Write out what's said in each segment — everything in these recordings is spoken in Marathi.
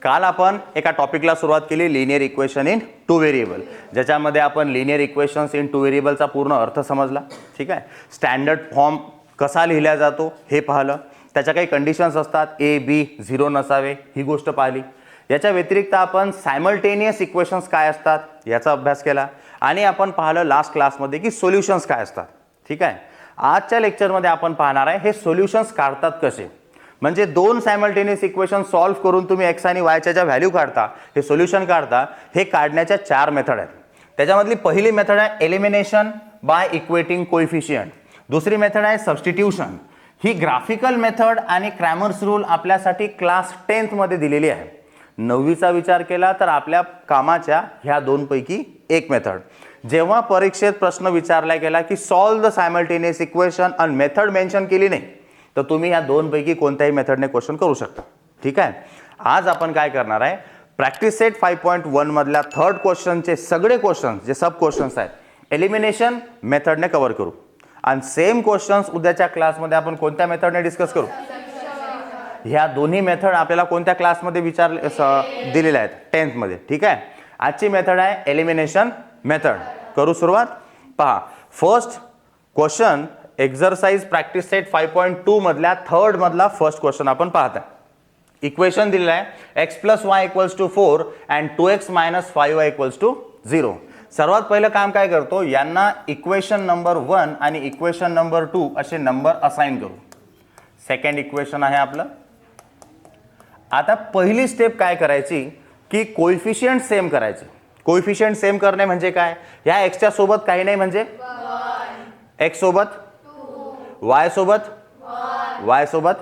काल आपण एका टॉपिकला सुरुवात केली, linear equation in two variable, ज्याच्यामध्ये आपण लिनियर इक्वेशन्स इन टू व्हेरिएबलचा पूर्ण अर्थ समजला. ठीक आहे. स्टँडर्ड फॉर्म कसा लिहिला जातो हे पाहिलं. त्याच्या काही कंडिशन्स असतात, ए बी 0 नसावे ही गोष्ट पाहिली. याच्या व्यतिरिक्त आपण सायमल्टेनियस इक्वेशन्स काय असतात याचा अभ्यास केला आणि आपण पाहिलं लास्ट क्लासमध्ये की सोल्युशन्स काय असतात. ठीक आहे. आजच्या लेक्चरमध्ये आपण पाहणार आहे हे सोल्युशन्स काढतात कसे, म्हणजे दोन सायमल्टेनियस इक्वेशन सॉल्व्ह करून तुम्ही एक्स आणि वायच्या ज्या व्हॅल्यू काढता, हे सोल्युशन काढता, हे काढण्याच्या 4 मेथड आहेत. त्याच्यामधली पहिली मेथड आहे एलिमिनेशन बाय इक्वेटिंग कोएफिशियंट. दुसरी मेथड आहे सबस्टिट्यूशन. ही ग्राफिकल मेथड आणि क्रॅमर्स रूल आपल्यासाठी क्लास 10th मध्ये दिलेली आहे. 9वीचा विचार केला तर आपल्या कामाच्या ह्या दोनपैकी एक मेथड. जेव्हा परीक्षेत प्रश्न विचारला गेला की सॉल्व द सायमल्टेनियस इक्वेशन आणि मेथड मेन्शन केली नाही, तर तुम्ही या दोनपैकी कोणत्याही मेथडने क्वेश्चन करू शकता. ठीक आहे. आज आपण काय करणार आहे, प्रॅक्टिस सेट 5.1 मधल्या थर्ड क्वेश्चनचे सगळे क्वेश्चन्स जे सब क्वेश्चन्स आहेत एलिमिनेशन मेथडने कव्हर करू आणि सेम क्वेश्चन्स उद्याच्या क्लासमध्ये आपण कोणत्या मेथडने डिस्कस करू. ह्या दोन्ही मेथड आपल्याला कोणत्या क्लासमध्ये दिलेल्या आहेत 10th मध्ये. ठीक आहे. आजची मेथड आहे एलिमिनेशन मेथड. करू सुरुवात. पहा, first question exercise practice set 5.2 मधल्या थर्ड मधला फर्स्ट क्वेश्चन आपण पाहता. इक्वेशन दिलेलं आहे x + y = 4 and 2x - 5y = 0. सर्वात पहिलं काम काय करतो, यांना इक्वेशन नंबर 1 आणि इक्वेशन नंबर 2 असे नंबर असाइन करू. सेकंड इक्वेशन आहे आपलं. आता पहिली स्टेप काय करायची की कोएफिशियंट सेम करायचे. कोएफिशियंट सेम करणे म्हणजे काय, या एक्सच्या सोबत काही नाही म्हणजे x सोबत, y सोबत, y सोबत,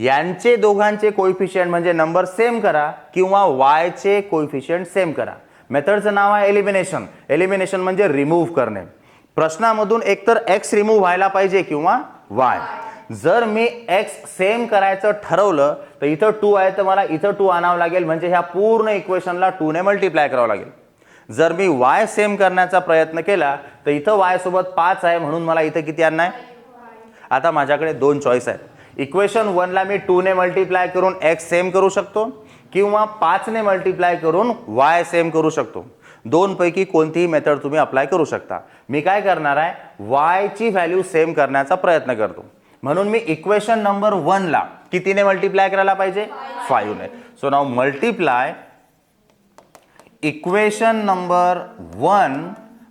यांचे दोघांचे कोएफिशियंट म्हणजे नंबर सेम करा किंवा y चे कोएफिशियंट सेम करा. मेथडचं नाव आहे एलिमिनेशन. एलिमिनेशन म्हणजे रिमूव्ह करणे. प्रश्नामधून एकतर x रिमूव्ह व्हायला पाहिजे किंवा y. जर मी x सेम करायचं ठरवलं तर इथं 2 आहे तर मला इथं 2 आणावं लागेल, म्हणजे ह्या पूर्ण इक्वेशनला 2 ने मल्टिप्लाय करावं लागेल. जर मी y सेम करण्याचा प्रयत्न केला तर इथं y सोबत 5 आहे, म्हणून मला इथं किती आणणं आहे. आता माझ्याकडे दोन चॉईस आहेत. इक्वेशन 1 ला मी 2 ने मल्टिप्लाय करून x सेम करू शकतो किंवा 5 ने मल्टिप्लाय करून y सेम करू शकतो. दोन पैकी कोणतीही मेथड तुम्ही अप्लाय करू शकता. मी काय करणार आहे, y ची व्हॅल्यू सेम करण्याचा प्रयत्न करतो. म्हणून मी इक्वेशन नंबर 1 ला कितीने मल्टिप्लाय करायला पाहिजे, 5 ने. So now multiply equation number 1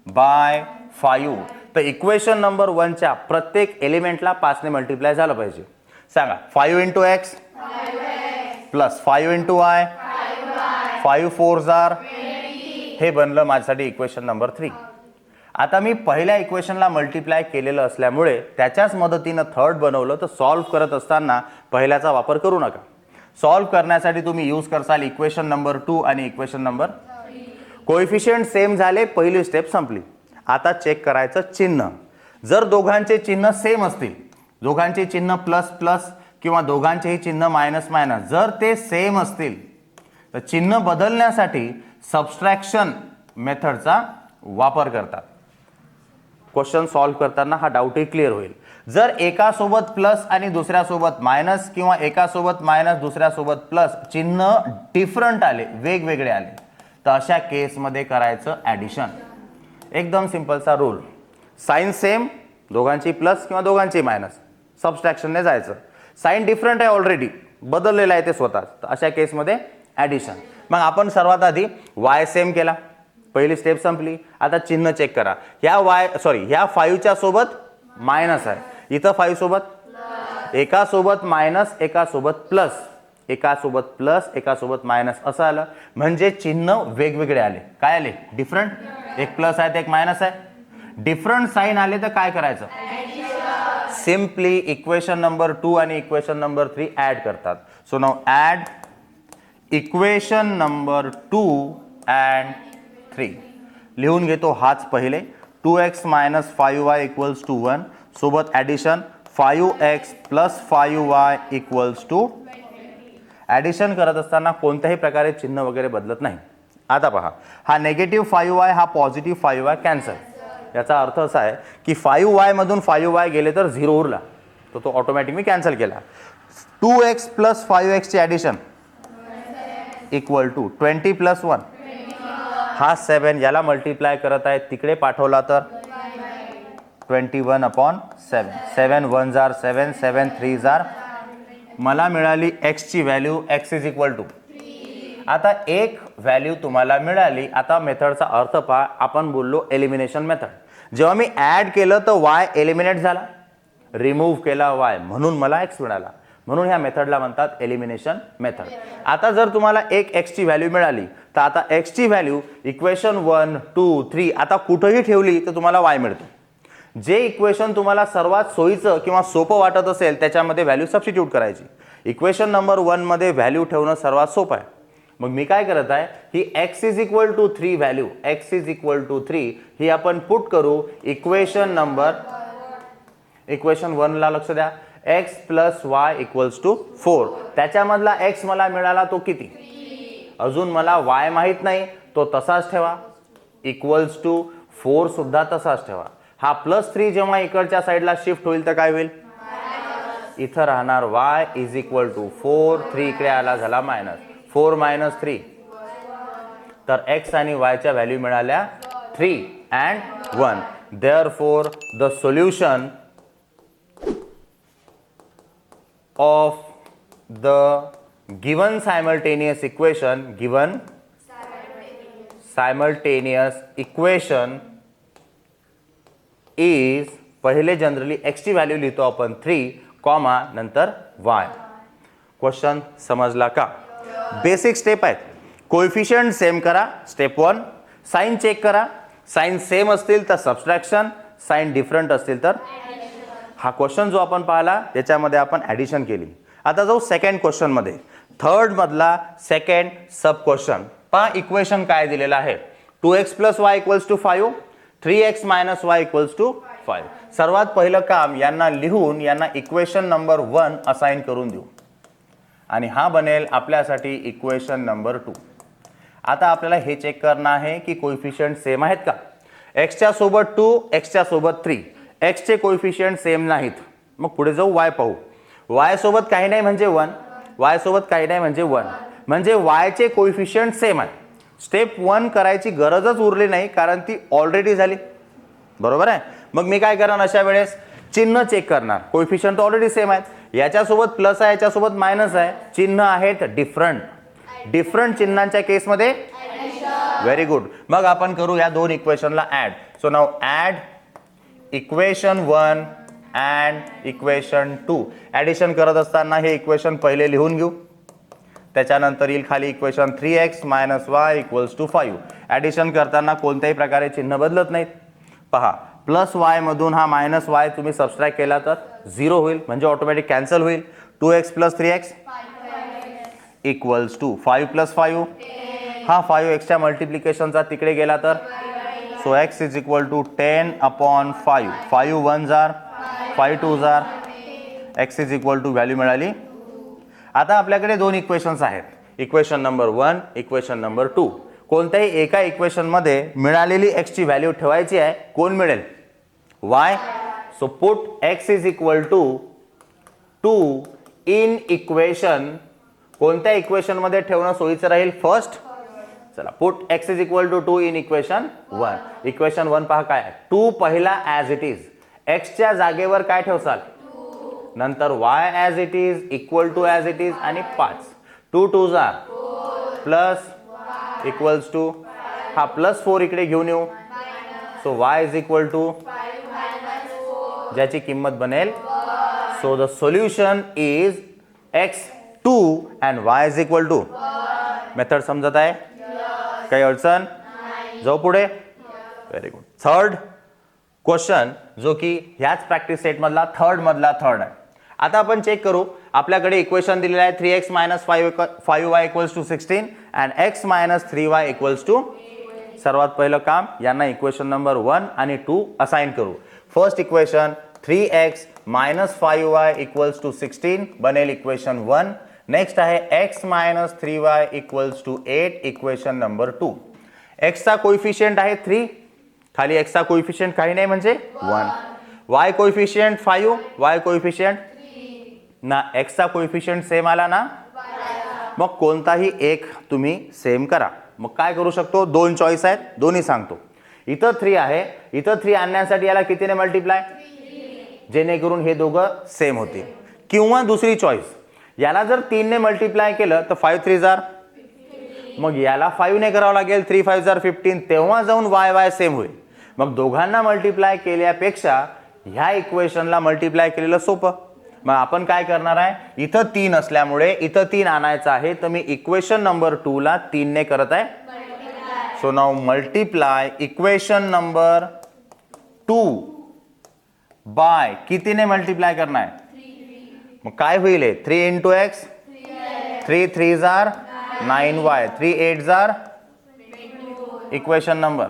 by 5. तर इक्वेशन नंबर 1 च्या प्रत्येक एलिमेंटला 5 ने मल्टिप्लाय झालं पाहिजे. सांगा, 5 × x plus 5 × y, 5 4s are, हे बनलं माझ्यासाठी इक्वेशन नंबर 3. आता मी पहिल्या इक्वेशनला मल्टिप्लाय केलेलं असल्यामुळे त्याच्याच मदतीनं थर्ड बनवलं, तर सॉल्व्ह करत असताना पहिल्याचा वापर करू नका. सॉल्व्ह करण्यासाठी तुम्ही यूज करसाल इक्वेशन नंबर 2 आणि इक्वेशन नंबर 3. कोएफिशियंट सेम झाले, पहिली स्टेप संपली. आता चेक करायचं चिन्ह. जर दोघांचे चिन्ह सेम असतील, दोघांचे चिन्ह प्लस प्लस किंवा दोघांचेही चिन्ह मायनस मायनस, जर ते सेम असतील तर चिन्ह बदलण्यासाठी सबस्ट्रॅक्शन मेथडचा वापर करतात. क्वेश्चन सॉल्व्ह करताना हा डाऊटही क्लिअर होईल. जर एकासोबत प्लस आणि दुसऱ्यासोबत मायनस किंवा एकासोबत मायनस दुसऱ्यासोबत प्लस चिन्ह डिफरंट आले, वेगवेगळे आले, तर अशा केसमध्ये करायचं ॲडिशन. एकदम सिंपलचा रूल. साइन सेम, दोघांची प्लस किंवा दोघांची मायनस, सबस्ट्रॅक्शनने जायचं. साइन डिफरंट आहे, ऑलरेडी बदललेलं आहे ते स्वतः, तर अशा केसमध्ये ॲडिशन. मग आपण सर्वात आधी y सेम केला, पहिली स्टेप संपली. आता चिन्ह चेक करा. ह्या 5 च्या सोबत मायनस आहे, इथं 5 सोबत, एकासोबत मायनस एकासोबत प्लस, एकासोबत प्लस एकासोबत मायनस असं आलं, म्हणजे चिन्ह वेगवेगळे आले. काय आले, डिफरंट. एक प्लस आहे तर एक मायनस आहे. डिफरंट साइन आले तर काय करायचं, सिम्पली इक्वेशन नंबर 2 आणि इक्वेशन नंबर 3 ऍड करतात. So now add equation number 2 and 3. लिहून घेतो हाच पहिले. 2x - 5y = 1 सोबत ॲडिशन 5x + 5y = ॲडिशन करत असताना कोणत्याही प्रकारे चिन्ह वगैरे बदलत नाही. आता पहा, हा निगेटिव्ह 5y हा पॉझिटिव्ह 5y कॅन्सल. याचा अर्थ असा आहे की 5y मधून 5y गेले तर 0 उरला, तर तो ऑटोमॅटिक मी कॅन्सल केला. 2x + 5x ची ॲडिशन इक्वल टू 20 प्लस 1 हा 7, याला मल्टिप्लाय करत आहे, तिकडे पाठवला तर 21/7. 7 1 जार 7, 7 3 जार. मला मिळाली एक्सची value, x is equal to. आता एक व्हॅल्यू तुम्हाला मिळाली. आता मेथडचा अर्थ पहा. आपण बोललो एलिमिनेशन मेथड. जेव्हा मी ॲड केलं तर वाय एलिमिनेट झाला, रिमूव्ह केला वाय, म्हणून मला एक्स मिळाला. म्हणून ह्या मेथडला म्हणतात एलिमिनेशन मेथड. आता जर तुम्हाला एक एक्सची व्हॅल्यू मिळाली तर आता एक्सची व्हॅल्यू इक्वेशन 1 2 3 आता कुठेही ठेवली तर तुम्हाला वाय मिळतो. जे इक्वेशन तुम्हाला सर्वात सोयीचं किंवा सोपं वाटत असेल त्याच्यामध्ये व्हॅल्यू सबस्टिट्यूट करायची. इक्वेशन नंबर 1 मध्ये व्हॅल्यू ठेवणं सर्वात सोपं आहे. मग मी काय करत आहे, ही x is equal to 3 value, x is equal to 3 ही आपण पुट करू इक्वेशन 1 ला. लक्ष द्या, x plus y equals to 4. त्याच्यामधला x मला मिळाला तो किती, अजून मला y माहित नाही, तो तसाच ठेवा. इक्वल्स टू 4 सुद्धा तसाच ठेवा. हा प्लस 3 जेव्हा इकडच्या साईडला शिफ्ट होईल तर काय होईल, इथं राहणार y इज इक्वल टू 4, 3 इकडे आला, झाला मायनस 4 मायनस 3. तर x आणि y च्या व्हॅल्यू मिळाल्या 3 and 1. Therefore the solution of the given simultaneous equation is, पहिले जनरली x ची व्हॅल्यू लिहितो आपण 3 कॉमा नंतर y. क्वेश्चन समजला का? बेसिक स्टेप आहेत. कोएफिशियंट सेम करा, स्टेप 1. साइन चेक करा, साइन सेम असतील तर सबट्रॅक्शन, साइन डिफरंट असतील तर. हा क्वेश्चन जो आपण पाहिला त्याच्यामध्ये आपण ॲडिशन केली. आता जाऊ सेकंड क्वेश्चन मध्ये, थर्ड मधला सेकंड सब क्वेश्चन. पहा इक्वेशन काय दिलेलं आहे, 2x plus y equals to 5, 3x minus y equals to 5. सर्वात पहिलं काम यांना लिहून यांना इक्वेशन नंबर 1 असाइन करून देऊ आणि हा बनेल आपल्यासाठी इक्वेशन नंबर 2. आता आपल्याला हे चेक करणं आहे की कोएफिशियंट सेम आहेत का. एक्सच्या सोबत 2, एक्सच्या सोबत 3, एक्सचे कोएफिशियंट सेम नाहीत. मग पुढे जाऊ, वाय पाहू. वाय सोबत काही नाही म्हणजे 1, वाय सोबत काही नाही म्हणजे 1, म्हणजे वायचे कोएफिशियंट सेम आहे. स्टेप 1 करायची गरजच उरली नाही कारण ती ऑलरेडी झाली, बरोबर आहे. मग मी काय करणार अशा वेळेस, चिन्ह चेक करणार. कोएफिशियंट ऑलरेडी सेम आहेत, याच्यासोबत प्लस आहे, याच्यासोबत मायनस आहे, चिन्ह आहेत डिफरंट. डिफरंट चिन्हांच्या केसमध्ये व्हेरी गुड. मग आपण करू या दोन इक्वेशनला add. So now add equation 1 and equation 2. Addition करत असताना हे इक्वेशन पहिले लिहून घेऊ, त्याच्यानंतर येईल खाली equation 3x minus y equals to 5. Addition करताना कोणत्याही प्रकारे चिन्ह बदलत नाहीत. पहा, प्लस वाय मधून हा मायनस वाय तुम्ही सबस्ट्रॅक्ट केला तर 0 होईल, म्हणजे ऑटोमॅटिक कॅन्सल होईल. 2x plus 3x equals to 5 plus 5. हा 5x मल्टिप्लिकेशनचा तिकडे गेला तर, so x is equal to 10/5. 5 1 जार, 5 2 जार, x is equal to value मिळाली. आता आपल्याकडे दोन इक्वेशन्स आहेत, इक्वेशन नंबर 1, इक्वेशन नंबर 2. कोणत्याही एका इक्वेशन मध्ये मिळालेली x ची व्हॅल्यू ठेवायची आहे. कोण मिळेल, y. So put x is equal to 2 in equation. कोणत्या इक्वेशन मध्ये ठेवणं सोयीचं राहील, फर्स्ट. चला, put x is equal to 2 in equation 1. Equation 1 पहा काय आहे, 2 पहिला ॲज इट इज, x च्या जागेवर काय ठेवसाल, नंतर y as it is, equal to as it is आणि 5. 2 2 जार प्लस इक्वल्स टू, हा प्लस 4 इकडे घेऊन येऊ. So y is equal to, ज्याची किंमत बनेल. So the solution is x2 and y is equal to. Method समजत आहे, काही अडचण, जाऊ पुढे. Very good. थर्ड क्वेश्चन जो की ह्याच प्रॅक्टिस सेट मधला थर्ड आहे. आता आपण चेक करू, आपल्याकडे इक्वेशन दिलेलं आहे 3x minus 5y equals to 16 and x minus 3y equals to. सर्वात पहिलं काम, यांना इक्वेशन नंबर 1 आणि 2 असाइन करू. First equation 3x minus 5y equals to 16 बनेल इक्वेशन 1. नेक्स्ट आहे x minus 3y equals to 8, equation number 2. x चा कोएफिशियंट आहे 3, खाली x चा कोएफिशियंट काही नाही म्हणजे 1. y कोएफिशियंट 5, y कोएफिशियंट ना, x चा कोएफिशियंट सेम आला ना, मग कोणताही एक तुम्ही सेम करा. मग काय करू शकतो, दोन चॉईस आहेत, दोन्ही सांगतो. इथं 3 आहे, इथं 3 आणण्यासाठी याला कितीने मल्टिप्लाय, जेणेकरून हे दोघं सेम होतील. किंवा दुसरी चॉईस, याला जर 3 ने मल्टिप्लाय केलं तर 5 3 जार, मग याला 5 ने करावं लागेल, 3 5 जार 15, तेव्हा जाऊन वाय वाय सेम होईल. मग दोघांना मल्टिप्लाय केल्यापेक्षा ह्या इक्वेशनला मल्टिप्लाय केलेलं सोपं. मग आपण काय करणार आहे, इथं 3 असल्यामुळे इथं 3 आणायचं आहे, तर मी इक्वेशन नंबर 2 ला 3 ने करत आहे. So now multiply equation number 2 by कितीने मल्टिप्लाय करना है, मग काय होईल, 3 इंटू एक्स, 3 3 जार 9y, 3 8 जार, इक्वेशन नंबर.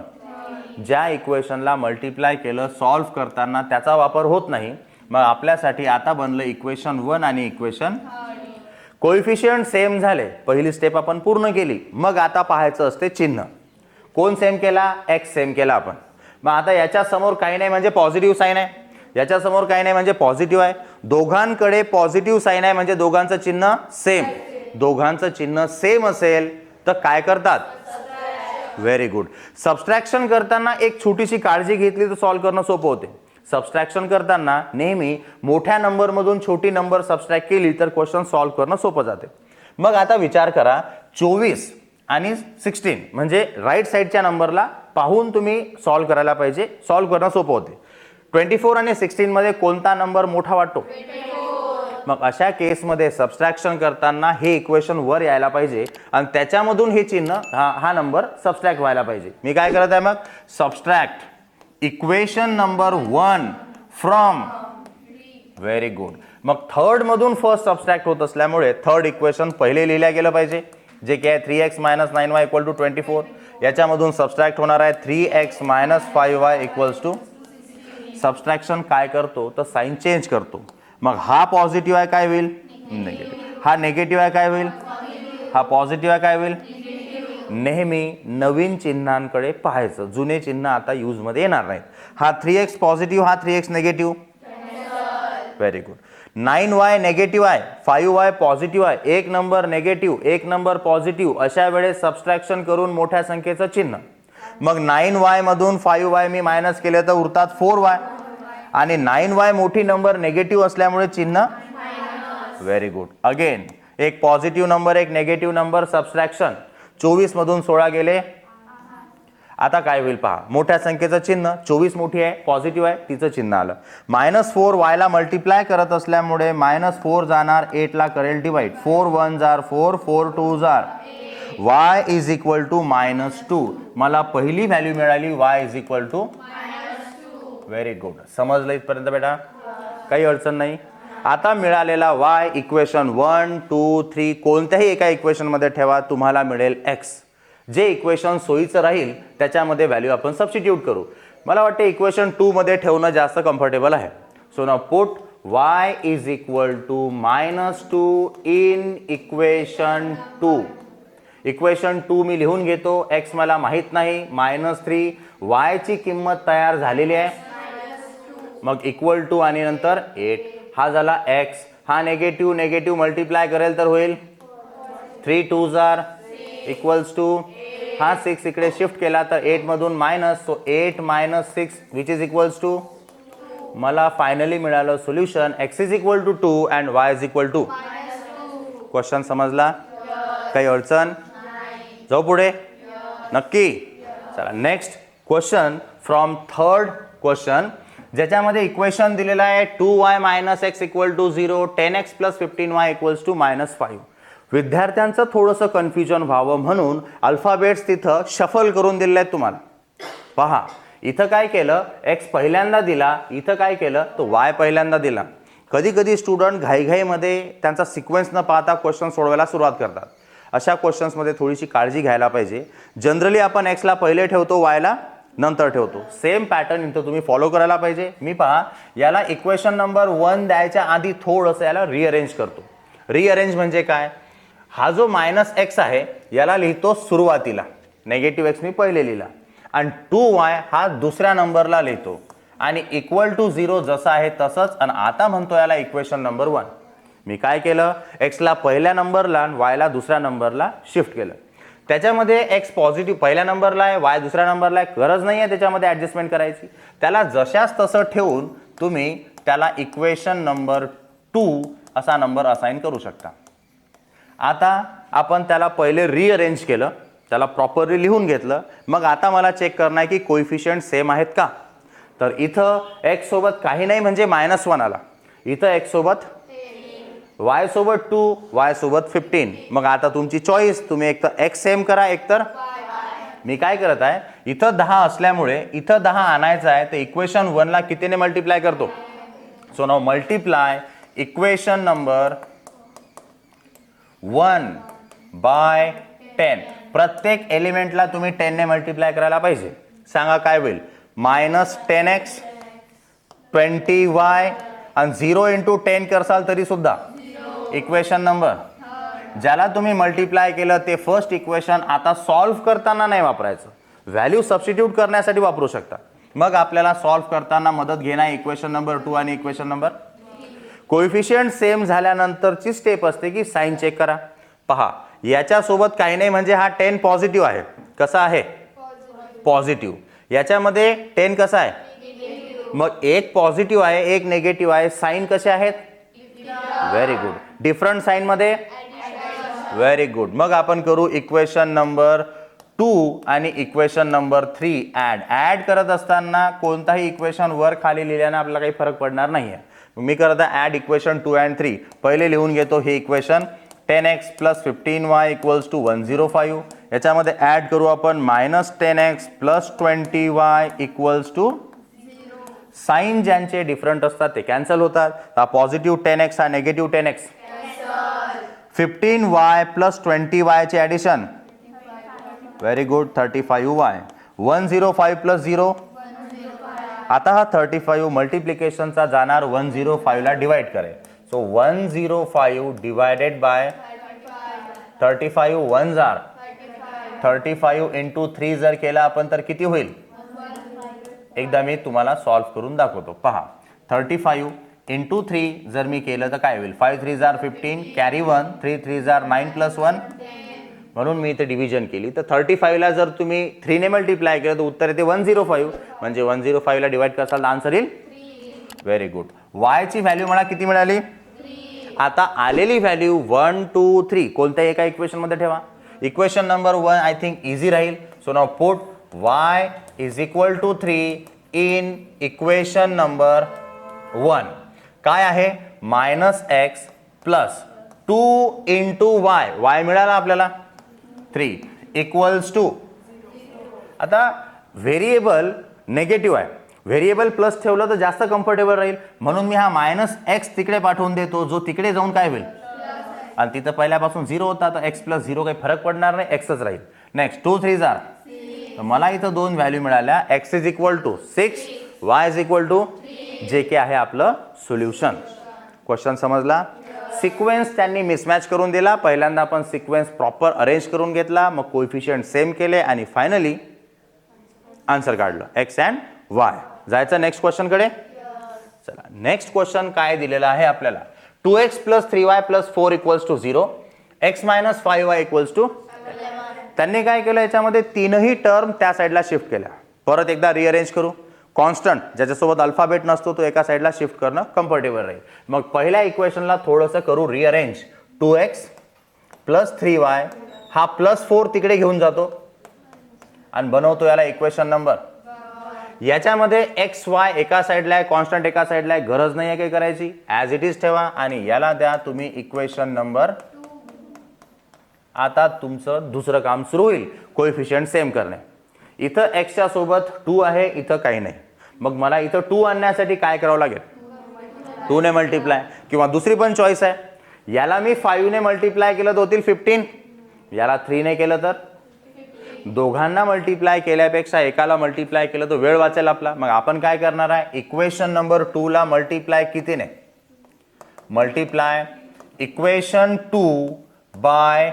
ज्या इक्वेशनला मल्टिप्लाय केलं सॉल्व्ह करताना त्याचा वापर होत नाही, मग आपल्यासाठी आता बनलं इक्वेशन 1 आणि इक्वेशन. कोएफिशियंट सेम झाले, पहिली स्टेप आपण पूर्ण केली. मग आता पाहायचं असते चिन्ह. कोण सेम केला, एक्स सेम केला आपण. मग आता याच्या समोर काही नाही म्हणजे पॉझिटिव्ह साइन आहे, याच्या समोर काही नाही म्हणजे पॉझिटिव्ह आहे. दोघांकडे पॉझिटिव्ह साइन आहे म्हणजे दोघांचं चिन्ह सेम. दोघांचं चिन्ह सेम असेल तर काय करतात, व्हेरी गुड. सबस्ट्रॅक्शन करताना एक छोटीशी काळजी घेतली तर सॉल्व्ह करणं सोपं होते. सबस्ट्रॅक्शन करताना नेहमी मोठ्या नंबर मधून छोटी नंबर सबस्ट्रॅक्ट केली तर क्वेश्चन सॉल्व्ह करणं सोपं जाते. मग आता विचार करा, 24 आणि 16 म्हणजे राईट साईडच्या नंबरला पाहून तुम्ही सॉल्व्ह करायला पाहिजे, सॉल्व्ह करणं सोपं होते. 24 आणि 16 मध्ये कोणता नंबर मोठा वाटतो, मग अशा केसमध्ये सबस्ट्रॅक्शन करताना हे इक्वेशन वर यायला पाहिजे आणि त्याच्यामधून हे चिन्ह हा नंबर सबस्ट्रॅक्ट व्हायला पाहिजे. मी काय करत आहे, मग subtract equation number 1 from, very good. मग थर्ड मधून फर्स्ट सबस्ट्रॅक्ट होत असल्यामुळे थर्ड इक्वेशन पहिले लिहिल्या गेलं पाहिजे, जे की आहे 3x - 9y = 24. याच्यामधून सबस्ट्रॅक्ट होणार आहे 3x - 5y = सबस्ट्रॅक्शन काय करतो तर साइन चेंज करतो. मग हा पॉझिटिव्ह आहे काय होईल, निगेटिव्ह. हा निगेटिव्ह आहे काय होईल, हा पॉझिटिव्ह आहे काय होईल. नेहमी नवीन चिन्हांकडे पाहायचं, जुने चिन्ह आता यूज मध्ये येणार नाहीत. हा 3x पॉझिटिव्ह, हा 3x negative, very good. 9y negative आहे, 5y पॉझिटिव्ह आहे, एक नंबर निगेटिव्ह एक नंबर पॉझिटिव्ह, अशा वेळेस सबस्ट्रॅक्शन करून मोठ्या संख्येचं चिन्ह. मग 9y मधून 5y मी मायनस केले तर उरतात 4y आणि 9y मोठी नंबर निगेटिव्ह असल्यामुळे चिन्ह, व्हेरी गुड. अगेन एक पॉझिटिव्ह नंबर एक निगेटिव्ह नंबर सबस्ट्रॅक्शन. 24 मधून 16 गेले, आता काय होईल पहा, मोठ्या संख्येचं चिन्ह, 24 मोठी आहे पॉझिटिव्ह आहे तिचं चिन्ह आलं. -4 y ला मल्टिप्लाय करत असल्यामुळे -4 जाणार 8 ला करेल डिवाइड, 4 1 जार 4, 4 2 जार, y = -2. मला पहिली व्हॅल्यू मिळाली y = व्हेरी गुड. समजलं इथपर्यंत बेटा, काही अडचण नाही. आता मिळालेला y इक्वेशन 1 2 3 कोणत्याही एका इक्वेशन मध्ये ठेवा, तुम्हाला मिळेल x. जे इक्वेशन सोयीचं राहील त्याच्यामध्ये व्हॅल्यू आपण सबस्टिट्यूट करू. मला वाटतं इक्वेशन 2 मध्ये ठेवणं जास्त कम्फर्टेबल आहे. So now put y = -2 in equation 2. Equation 2 मी लिहून घेतो, x मला माहित नाही, -3, y ची किंमत तयार झालेली आहे, मग = आणि नंतर 8. हा झाला x. हा निगेटिव्ह निगेटिव्ह मल्टिप्लाय करेल तर होईल 3 2 जार = हा 6 इकडे शिफ्ट केला तर 8 मधून मायनस, सो 8 - 6 विच इज = मला फायनली मिळालं solution x = 2 and y = question समजला, काही अडचण, जाऊ पुढे, नक्की. चला next question from third question, ज्याच्यामध्ये इक्वेशन दिलेलं आहे 2y - x = 0, 10x + 15y = -5. विद्यार्थ्यांचं थोडंसं कन्फ्युजन व्हावं म्हणून अल्फाबेट्स तिथं शफल करून दिलेले आहेत तुम्हाला. पहा इथं काय केलं, x पहिल्यांदा दिला, इथं काय केलं तो y पहिल्यांदा दिला. कधी कधी स्टुडंट घाईघाईमध्ये त्यांचा सिक्वेन्स न पाहता क्वेश्चन सोडवायला सुरुवात करतात. अशा क्वेश्चन्समध्ये थोडीशी काळजी घ्यायला पाहिजे. जनरली आपण x ला पहिले ठेवतो, y ला नंतर ठेवतो. सेम पॅटर्न इथं तुम्ही फॉलो करायला पाहिजे. मी पहा याला इक्वेशन नंबर 1 द्यायच्या आधी थोडंसं याला रिअरेंज करतो. रिअरेंज म्हणजे काय, हा जो -x आहे याला लिहितो सुरुवातीला, -x मी पहिले लिहिला, आणि 2y हा दुसऱ्या नंबरला लिहितो आणि = 0 जसं आहे तसंच, आणि आता म्हणतो याला इक्वेशन नंबर 1. मी काय केलं, एक्सला पहिल्या नंबरला आणि वायला दुसऱ्या नंबरला शिफ्ट केलं. त्याच्यामध्ये एक्स पॉझिटिव्ह पहिल्या नंबरला आहे, वाय दुसऱ्या नंबरला आहे, गरज नाही आहे त्याच्यामध्ये ॲडजस्टमेंट करायची. त्याला जशाच तसं ठेवून तुम्ही त्याला इक्वेशन नंबर 2 असा नंबर असाइन करू शकता. आता आपण त्याला पहिले रिअरेंज केलं, त्याला प्रॉपरली लिहून घेतलं. मग आता मला चेक करणं आहे की कोइफिशियंट सेम आहेत का. तर इथं एक्स सोबत काही नाही म्हणजे -1 आला, इथं एक्स सोबत वाय सोबत 2, वाय सोबत 15. मग आता तुमची चॉईस, तुम्ही एक तर एक्स सेम करा, एक तर मी काय करत आहे, इथं 10 असल्यामुळे इथं 10 आणायचं आहे, तर इक्वेशन 1 ला कितीने मल्टिप्लाय करतो. So now multiply equation number 1 by 10. प्रत्येक एलिमेंटला तुम्ही 10 ने मल्टिप्लाय करायला पाहिजे. सांगा काय होईल, -10x 20y आणि 0 × 10 करसाल तरी सुद्धा इक्वेशन नंबर ज्याला तुम्ही मल्टिप्लाय केलं ते फर्स्ट इक्वेशन आता सॉल्व्ह करताना नाही वापरायचं, व्हॅल्यू सबस्टिट्यूट करण्यासाठी वापरू शकता. मग आपल्याला सॉल्व्ह करताना मदत घेणार इक्वेशन नंबर 2 आणि इक्वेशन नंबर. कोइफिशियंट सेम झाल्यानंतरची स्टेप असते की साइन चेक करा. पहा, याच्यासोबत काही नाही म्हणजे हा 10 पॉझिटिव्ह आहे. कसा आहे, पॉझिटिव्ह. याच्यामध्ये 10 कसा आहे, मग एक पॉझिटिव्ह आहे, एक निगेटिव्ह आहे. साइन कसे आहेत, व्हेरी गुड. डिफरंट साइन मध्ये व्हेरी गुड. मग आपण करू इक्वेशन नंबर 2 आणि इक्वेशन नंबर 3 ऍड करत असताना कोणताही इक्वेशन वर खाली लिहिल्याने आपल्याला काही फरक पडणार नाहीये. मी करत आहे ऍड इक्वेशन 2 and 3. पहिले लिहून घेतो हे इक्वेशन 10x + 15y = 105. याच्यामध्ये ऍड करू आपण -10x + 20y = साइन ज्यांचे डिफरंट असतात ते कॅन्सल होतात. हा पॉझिटिव्ह 10x हा निगेटिव्ह 10x. 15y + 20y चे ॲडिशन, व्हेरी गुड, 35y. 105 + 0. आता हा 35 मल्टिप्लिकेशनचा जाणार 105 ला डिवाइड करेल. सो 105 डिवायडेड बाय 35 1 जार 35 × 3 जर केला आपण तर किती होईल. एकदा मी तुम्हाला सॉल्व्ह करून दाखवतो. पहा, 35 × 3 जर मी केलं तर काय होईल, 5 3 जार 15, कॅरी 1, 3 3 जार 9 + 1. म्हणून मी इथे डिव्हिजन केली. तर 35 ला जर तुम्ही 3 ने मल्टिप्लाय केलं तर उत्तर येते 105. म्हणजे 105 ला डिवाइड करसाल तर आन्सर येईल, व्हेरी गुड. y ची व्हॅल्यू मला किती मिळाली, आता आलेली व्हॅल्यू 1 2 3 कोणत्याही एका इक्वेशन मध्ये ठेवा. Equation number 1 I think easy राहील. So now put y = 3 in equation number 1. काय आहे, -x + 2 × y मिळाला आपल्याला 3 = आता व्हेरिएबल निगेटिव्ह आहे, व्हेरिएबल प्लस ठेवलं तर जास्त कम्फर्टेबल राहील. म्हणून मी हा -x तिकडे पाठवून देतो, जो तिकडे जाऊन काय होईल, आणि तिथं पहिल्यापासून 0 होता तर x + 0 काही फरक पडणार नाही, xच राहील. नेक्स्ट 2 3 जार, तर मला इथं दोन व्हॅल्यू मिळाल्या. x = 6, y = जे के आहे आपलं सोल्युशन. क्वेश्चन समजला. सिक्वेन्स त्यांनी मिसमॅच करून दिला. पहिल्यांदा आपण सिक्वेन्स प्रॉपर अरेंज करून घेतला, मग कोइफिशियंट सेम केले आणि फायनली आन्सर काढलं x and y. जायचं नेक्स्ट क्वेश्चन कडे. चला, नेक्स्ट क्वेश्चन काय दिलेला आहे आपल्याला, 2x + 3y + 4 = 0, x - 5y = त्यांनी काय केलं, याच्यामध्ये तीनही टर्म त्या साईडला शिफ्ट केल्या. परत एकदा रिअरेंज करू. कॉन्स्टंट ज्याच्यासोबत अल्फाबेट नसतो तो एका साईडला शिफ्ट करणं कम्फर्टेबल राहील. मग पहिल्या इक्वेशनला थोडंसं करू रिअरेंज. 2x + 3y हा +4 तिकडे घेऊन जातो आणि बनवतो याला इक्वेशन नंबर. याच्यामध्ये एक्स वाय एका साईडला आहे, कॉन्स्टंट एका साईडला आहे, गरज नाही आहे काही करायची, ॲज इट इज ठेवा आणि याला द्या तुम्ही इक्वेशन नंबर. आता तुमचं दुसरं काम सुरू होईल, कोएफिशियंट सेम करणे. इथं एक्सच्या सोबत 2 आहे, इथं काही नाही. मग मला इथं 2 आणण्यासाठी काय करावं लागेल, 2 ने मल्टिप्लाय, किंवा दुसरी पण चॉईस आहे, याला मी 5 ने मल्टिप्लाय केलं तर होतील 15, याला 3 ने केलं तर. दोघांना मल्टिप्लाय केल्यापेक्षा एकाला मल्टिप्लाय केलं तर वेळ वाचेल आपला. मग आपण काय करणार आहे, इक्वेशन नंबर 2 ला मल्टिप्लाय कितीने, मल्टिप्लाय इक्वेशन 2 बाय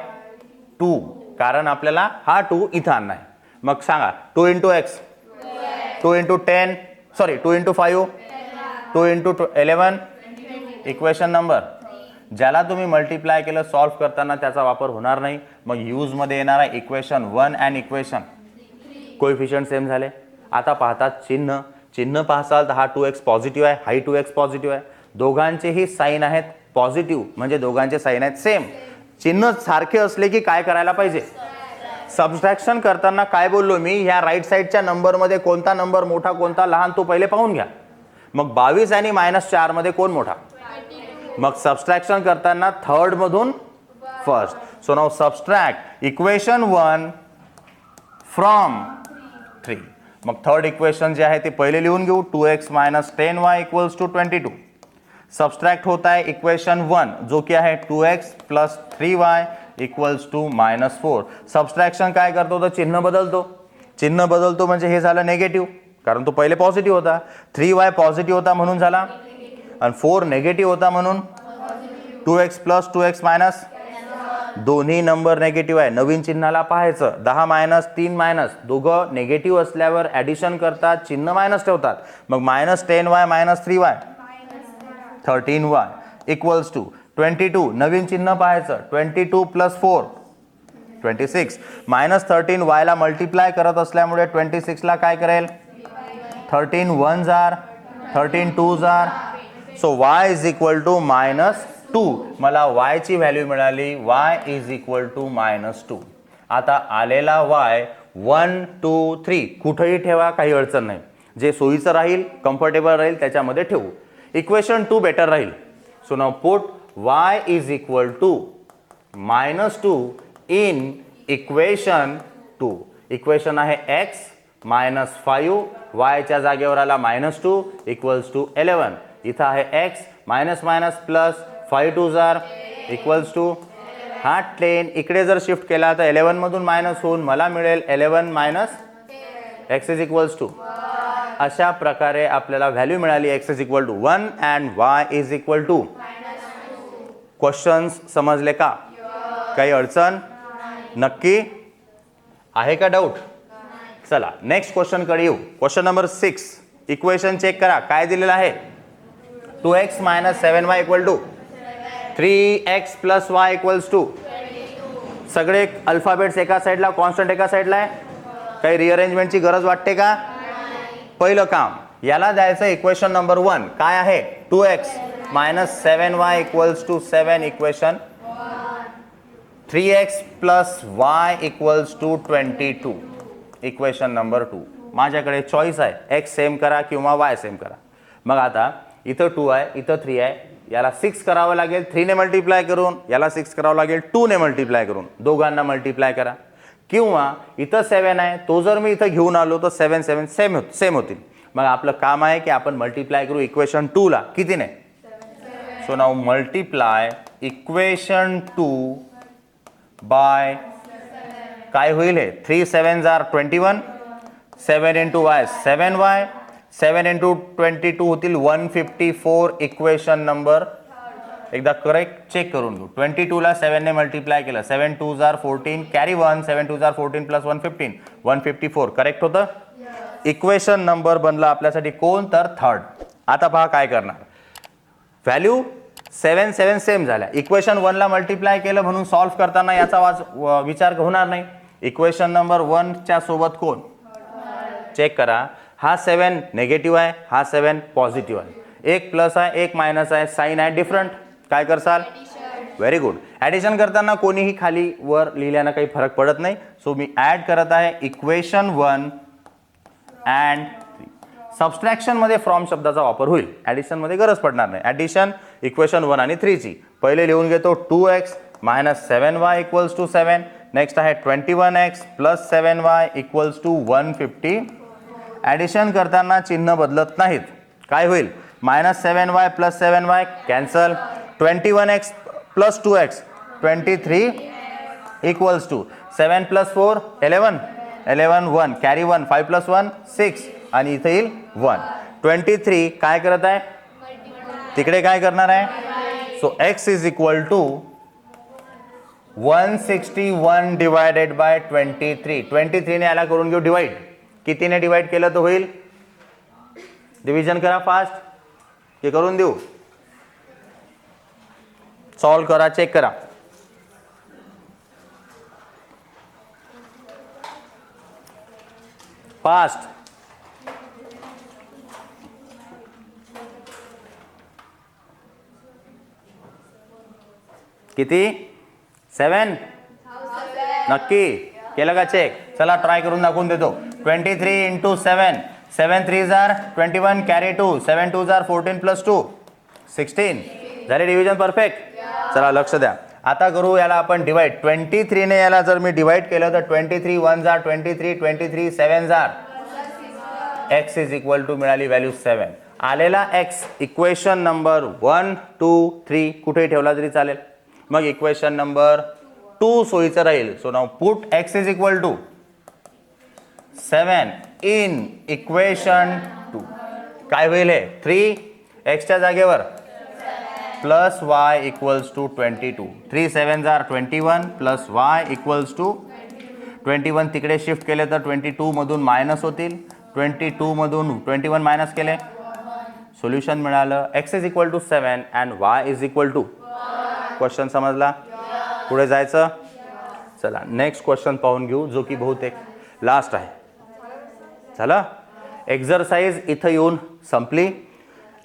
2, कारण आपल्याला हा 2 इथं आणणार आहे. मग सांगा 2 × x, 2 × 10, सॉरी 2 × 5, 2 × 11, इक्वेशन नंबर. ज्याला तुम्ही मल्टिप्लाय केलं सॉल्व्ह करताना त्याचा वापर होणार नाही. मग यूजमध्ये येणारा equation 1 and equation coefficient same झाले. आता पाहतात चिन्ह पाहसाल तर हा 2x पॉझिटिव्ह आहे, हाही 2x पॉझिटिव्ह आहे. दोघांचेही साईन आहेत पॉझिटिव्ह, म्हणजे दोघांचे साईन आहेत सेम. चिन्ह सारखे असले की काय करायला पाहिजे? सबट्रॅक्शन करताना काय बोललो मी, ह्या राईट साईडच्या नंबरमध्ये कोणता नंबर मोठा कोणता लहान तो पहिले पाहून घ्या. मग 22 आणि -4 मध्ये कोण मोठा? मग सबट्रॅक्शन करताना थर्ड मधून first. So now subtract equation 1 from 3. मग थर्ड इक्वेशन जे आहे ते पहिले लिहून घेऊ. 2x - 10y = 22. सबट्रॅक्ट होता है इक्वेशन 1 जो की आहे 2x + 3y = -4. सबट्रॅक्शन काय करतो तर चिन्ह बदलतो म्हणजे हे झालं निगेटिव्ह, कारण तो पहिले पॉझिटिव्ह होता. 3y पॉझिटिव्ह होता म्हणून झाला आणि 4 निगेटिव्ह होता म्हणून 2x + 2x - दोन्ही नंबर निगेटिव्ह आहे. नवीन चिन्हाला पाहायचं. 10 - 3 दोघं निगेटिव्ह असल्यावर ॲडिशन करतात, चिन्ह मायनस ठेवतात. मग -10y - 3y 13y = 22. नवीन चिन्ह पाहायचं. 22 + 4 26. -13y ला मल्टिप्लाय करत असल्यामुळे 26 ला काय करेल? 13 1s are 13 2s are. So y = -2. मला y ची व्हॅल्यू मिळाली. y = -2. आता आलेला y 1 2 3 कुठेही ठेवा, काही अडचण नाही. जे सोयीचं राहील, कम्फर्टेबल राहील त्याच्यामध्ये ठेवू. इक्वेशन 2 बेटर राहील. So now put y = -2 in equation 2. Equation आहे x - 5 y च्या जागेवर आला -2 = 11. इथं आहे x - +5 2s are = हा 10 इकडे जर शिफ्ट केला तर 11 मधून मायनस होऊन मला मिळेल 11 - x = अशा प्रकारे आपल्याला व्हॅल्यू मिळाली. x = 1 अँड y = क्वेश्चन्स समजले का? काही अडचण? नक्की आहे का डाऊट? चला नेक्स्ट क्वेश्चन कडे येऊ. Question number 6. इक्वेशन चेक करा काय दिलेलं आहे. 2x - 7y = 3x + y = सगळे अल्फाबेट्स एका साईडला, कॉन्स्टंट एका साईडला आहे. काही रिअरेंजमेंटची गरज वाटते का? पहिलं काम याला द्यायचं इक्वेशन नंबर 1 काय आहे? 2x - 7y = 7 equation. 3x + y = 22 equation number 2. माझ्याकडे चॉईस आहे x सेम करा किंवा y सेम करा. मग आता इथं 2 आहे, इथं 3 आहे. याला 6 करावं लागेल 3 ने मल्टिप्लाय करून, याला 6 करावं लागेल 2 ने मल्टिप्लाय करून. दोघांना मल्टिप्लाय करा. किंवा इथं 7 आहे, तो जर मी इथं घेऊन आलो तर 7 7 सेम होतील. मग आपलं काम आहे की आपण मल्टिप्लाय करू इक्वेशन 2 ला. कितीने? So now multiply equation 2 by काय होईल हे? 3 7s are 21. 7 × y 7y. 7 × 22 होतील 154 इक्वेशन नंबर. एकदा करेक्ट चेक करून घेऊ. 22 ला 7 ने मल्टिप्लाय केलं. 7 2s are 14 carry 1. 7 2s are 14 + 1 15 154 correct होतं. इक्वेशन नंबर बनला आपल्यासाठी कोण तर थर्ड. आता पहा काय करणार. व्हॅल्यू 7 7 सेम झाल्या. इक्वेशन 1 ला मल्टिप्लाय केलं म्हणून सॉल्व्ह करताना याचा विचार होणार नाही. इक्वेशन नंबर 1 च्या सोबत कोण? चेक करा. हा 7 निगेटिव्ह आहे, हा 7 पॉझिटिव्ह आहे. एक प्लस आहे, एक मायनस आहे, साइन आहे डिफरंट. काय करसाल? Very good. ॲडिशन करताना कोणीही खाली वर लिहिल्यानं काही फरक पडत नाही. सो मी ॲड करत आहे इक्वेशन 1 अँड 3. सबस्ट्रॅक्शन मध्ये फ्रॉम शब्दाचा वापर होईल, ॲडिशन मध्ये गरज पडणार नाही. ॲडिशन इक्वेशन 1 आणि 3 ची पहिले लिहून घेतो. 2x - 7y = 7. नेक्स्ट आहे 21x + 7y = 150. ॲडिशन करताना चिन्ह बदलत नाहीत. काय होईल? -7y + 7y cancel. 21x + 2x 23 = 7 + 4 11 11 1 carry 1 5 + 1 6 आणि इथे येईल 1. 23 काय करत आहे? तिकडे काय करणार आहे? So x = 161 divided by 23. 23 ने याला करून घेऊ डिवाइड. कितीने डिवाइड केलं तर होईल? डिव्हिजन करा फास्ट. हे करून देऊ. सॉल्व करा, चेक करा. फास्ट. किती? 7. नक्की केलं का चेक? चला ट्राय करून दाखवून देतो. 23 इंटू 7, 7 3 जार 21, कॅरी 2, 7 2 जार 14 प्लस 2 16. झाले डिव्हिजन परफेक्ट. चला लक्ष द्या. आता करू याला आपण डिवाइड. 23 ने याला जर मी डिवाइड केलं तर 23 1 जार 23, 23 7 जार x इज इक्वल टू मिळाली व्हॅल्यू 7. आलेला x इक्वेशन नंबर 1 2 3 कुठेही ठेवला तरी चालेल. मग इक्वेशन नंबर 2 सोयीचं राहील. So now put x is equal to 7 in equation 2. काय होईल हे? 3 x च्या जागेवर प्लस y इक्वल्स टू 22. 3 7 जार 21 प्लस y इक्वल्स टू 21. तिकडे शिफ्ट केले तर 22 मधून मायनस होतील. 22 मधून 21 मायनस केले, सोल्युशन मिळालं. x is equal to 7 and y is equal to. Question समजला? पुढे जायचं. चला नेक्स्ट क्वेश्चन पाहून घेऊ, जो की बहुतेक लास्ट आहे. झालं. एक्झरसाइज इथं येऊन संपली.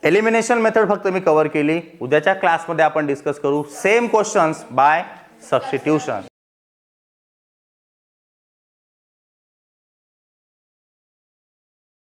एलिमिनेशन मेथड फक्त मी कव्हर केली. उद्याच्या क्लासमध्ये आपण डिस्कस करू सेम क्वेश्चन्स बाय सबस्टिट्यूशन.